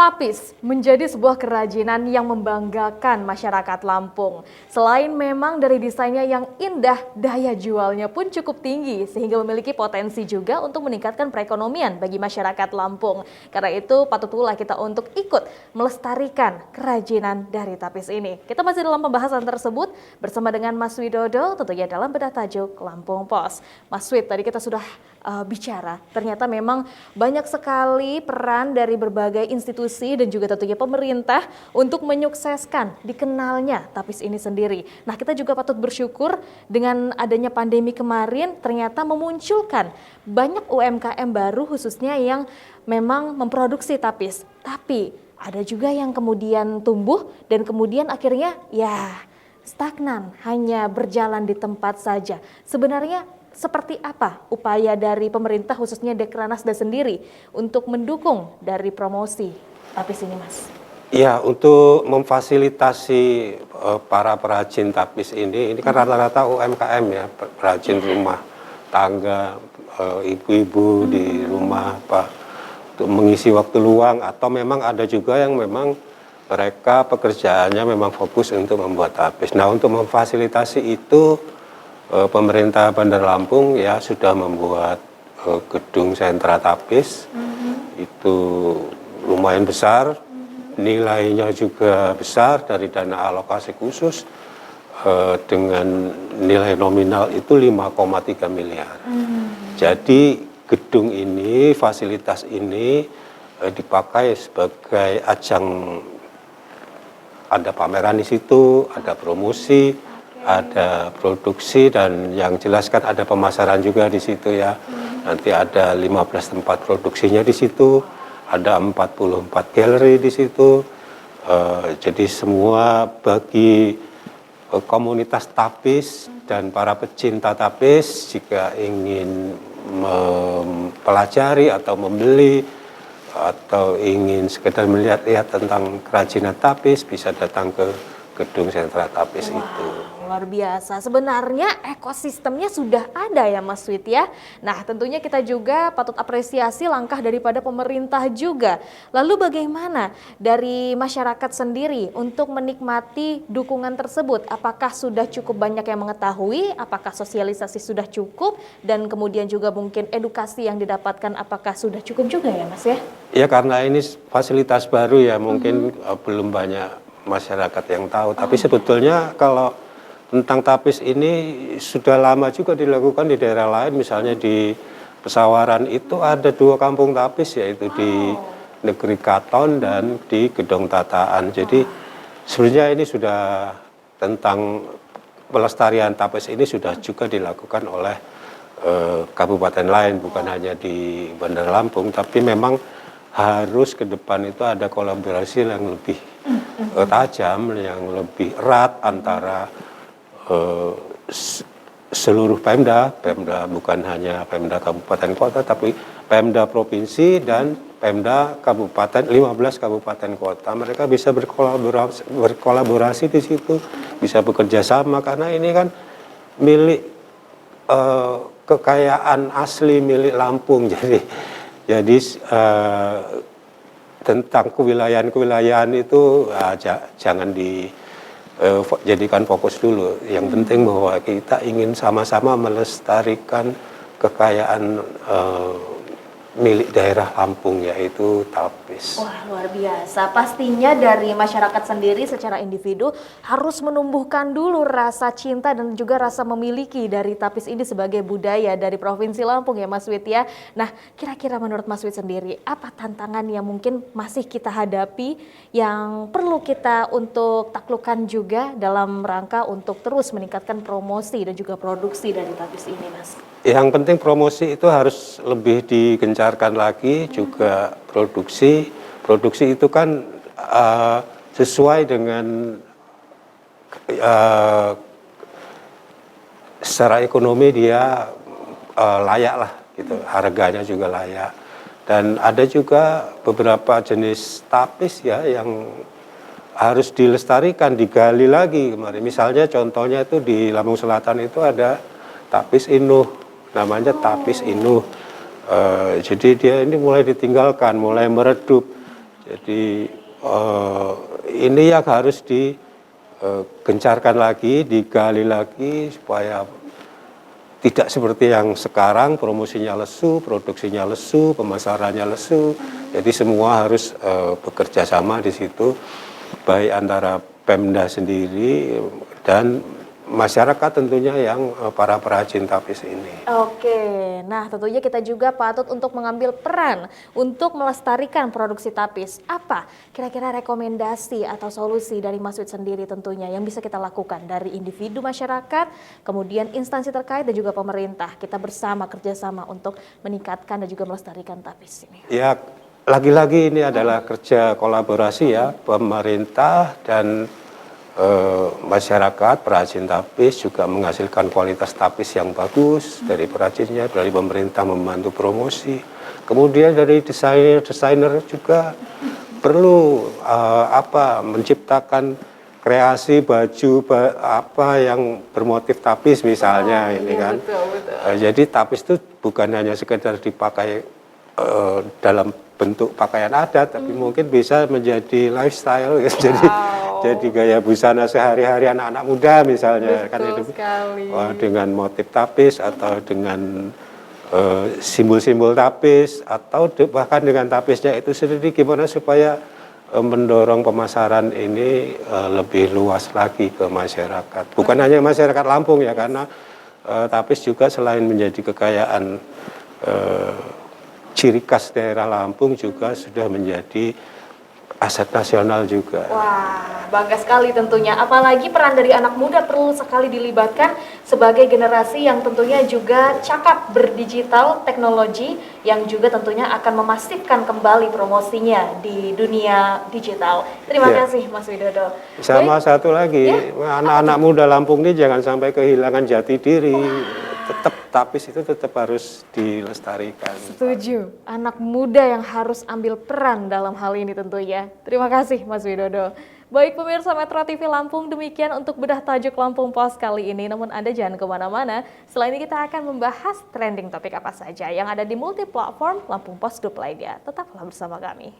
Tapis menjadi sebuah kerajinan yang membanggakan masyarakat Lampung. Selain memang dari desainnya yang indah, daya jualnya pun cukup tinggi sehingga memiliki potensi juga untuk meningkatkan perekonomian bagi masyarakat Lampung. Karena itu patut pula kita untuk ikut melestarikan kerajinan dari tapis ini. Kita masih dalam pembahasan tersebut bersama dengan Mas Widodo tentunya dalam bedah tajuk Lampung Pos. Mas Wid, tadi kita sudah bicara, ternyata memang banyak sekali peran dari berbagai institusi dan juga tentunya pemerintah untuk menyukseskan dikenalnya tapis ini sendiri. Nah, kita juga patut bersyukur dengan adanya pandemi kemarin ternyata memunculkan banyak UMKM baru khususnya yang memang memproduksi tapis. Tapi ada juga yang kemudian tumbuh dan kemudian akhirnya stagnan, hanya berjalan di tempat saja. Sebenarnya seperti apa upaya dari pemerintah khususnya Dekranasda sendiri untuk mendukung dari promosi tapis ini, Mas? Ya, untuk memfasilitasi para perajin tapis ini kan rata-rata UMKM ya, perajin rumah tangga, ibu-ibu di rumah untuk mengisi waktu luang, atau memang ada juga yang memang mereka pekerjaannya memang fokus untuk membuat tapis. Nah, untuk memfasilitasi itu pemerintah Bandar Lampung ya sudah membuat gedung sentra tapis. Itu lumayan besar, nilainya juga besar dari dana alokasi khusus, dengan nilai nominal itu 5,3 miliar. Jadi gedung ini, fasilitas ini dipakai sebagai ajang, ada pameran di situ, ada promosi, ada produksi, dan yang jelas kan ada pemasaran juga di situ ya. Nanti ada 15 tempat produksinya di situ, ada 44 galeri di situ. Jadi semua bagi komunitas tapis dan para pecinta tapis jika ingin mempelajari atau membeli atau ingin sekedar melihat-lihat tentang kerajinan tapis bisa datang ke gedung sentra tapis itu. Luar biasa. Sebenarnya ekosistemnya sudah ada ya, Mas Wid ya. Nah, tentunya kita juga patut apresiasi langkah daripada pemerintah juga. Lalu bagaimana dari masyarakat sendiri untuk menikmati dukungan tersebut? Apakah sudah cukup banyak yang mengetahui? Apakah sosialisasi sudah cukup? Dan kemudian juga mungkin edukasi yang didapatkan apakah sudah cukup juga ya, Mas ya? Ya, karena ini fasilitas baru ya, mungkin belum banyak masyarakat yang tahu. Tapi sebetulnya kalau tentang tapis ini sudah lama juga dilakukan di daerah lain. Misalnya di Pesawaran itu ada 2 kampung tapis, yaitu di Negeri Katon dan di Gedong Tataan. Jadi sebenarnya ini sudah tentang pelestarian tapis ini sudah juga dilakukan oleh kabupaten lain, bukan hanya di Bandar Lampung, tapi memang harus ke depan itu ada kolaborasi yang lebih tajam, yang lebih erat antara seluruh Pemda bukan hanya Pemda Kabupaten Kota, tapi Pemda Provinsi dan Pemda Kabupaten, 15 Kabupaten Kota. Mereka bisa berkolaborasi di situ, bisa bekerja sama, karena ini kan milik kekayaan asli milik Lampung. Jadi tentang kewilayahan itu jangan jadikan fokus dulu. Yang penting bahwa kita ingin sama-sama melestarikan kekayaan milik daerah Lampung, yaitu tapis. Wah, luar biasa. Pastinya dari masyarakat sendiri secara individu harus menumbuhkan dulu rasa cinta dan juga rasa memiliki dari tapis ini sebagai budaya dari Provinsi Lampung ya, Mas Wid ya. Nah, kira-kira menurut Mas Wid sendiri, apa tantangan yang mungkin masih kita hadapi yang perlu kita untuk taklukkan juga dalam rangka untuk terus meningkatkan promosi dan juga produksi dari tapis ini, Mas? Yang penting promosi itu harus lebih digencarkan lagi, juga produksi. Produksi itu kan sesuai dengan secara ekonomi dia layak lah gitu, harganya juga layak. Dan ada juga beberapa jenis tapis ya yang harus dilestarikan, digali lagi kemarin. Misalnya contohnya itu di Lampung Selatan itu ada tapis Inuh, namanya tapis Inuh. Jadi dia ini mulai ditinggalkan, mulai meredup. Jadi ini yang harus digencarkan lagi, digali lagi supaya tidak seperti yang sekarang promosinya lesu, produksinya lesu, pemasarannya lesu. Jadi semua harus bekerja sama di situ, baik antara Pemda sendiri dan masyarakat tentunya yang para perajin tapis ini. Oke, nah tentunya kita juga patut untuk mengambil peran untuk melestarikan produksi tapis. Apa kira-kira rekomendasi atau solusi dari Mas Wid sendiri tentunya yang bisa kita lakukan dari individu masyarakat, kemudian instansi terkait dan juga pemerintah. Kita bersama kerjasama untuk meningkatkan dan juga melestarikan tapis ini. Ya, lagi-lagi ini adalah kerja kolaborasi ya, pemerintah dan masyarakat, perajin tapis juga menghasilkan kualitas tapis yang bagus dari perajinnya, dari pemerintah membantu promosi. Kemudian dari desainer juga perlu menciptakan kreasi baju yang bermotif tapis misalnya ini kan. Betul. Jadi tapis itu bukan hanya sekedar dipakai dalam bentuk pakaian adat, tapi mungkin bisa menjadi lifestyle ya. Jadi gaya busana sehari-hari anak-anak muda misalnya. Betul Kan itu sekali. dengan motif tapis atau dengan simbol-simbol tapis atau bahkan dengan tapisnya itu sendiri, gimana supaya mendorong pemasaran ini lebih luas lagi ke masyarakat. Bukan hanya masyarakat Lampung ya, karena tapis juga selain menjadi kekayaan ciri khas daerah Lampung juga sudah menjadi aset nasional juga. Wah, bangga sekali tentunya. Apalagi peran dari anak muda perlu sekali dilibatkan sebagai generasi yang tentunya juga cakap berdigital teknologi yang juga tentunya akan memasifkan kembali promosinya di dunia digital. Terima kasih Mas Widodo. Sama satu lagi, anak-anak muda Lampung ini jangan sampai kehilangan jati diri. Tetap tapis itu tetap harus dilestarikan. Setuju, anak muda yang harus ambil peran dalam hal ini tentunya. Terima kasih Mas Widodo. Baik pemirsa Metro TV Lampung, demikian untuk bedah tajuk Lampung Pos kali ini. Namun Anda jangan kemana-mana, setelah ini kita akan membahas trending topik apa saja yang ada di multi platform Lampung Pos Group lainnya. Tetaplah bersama kami.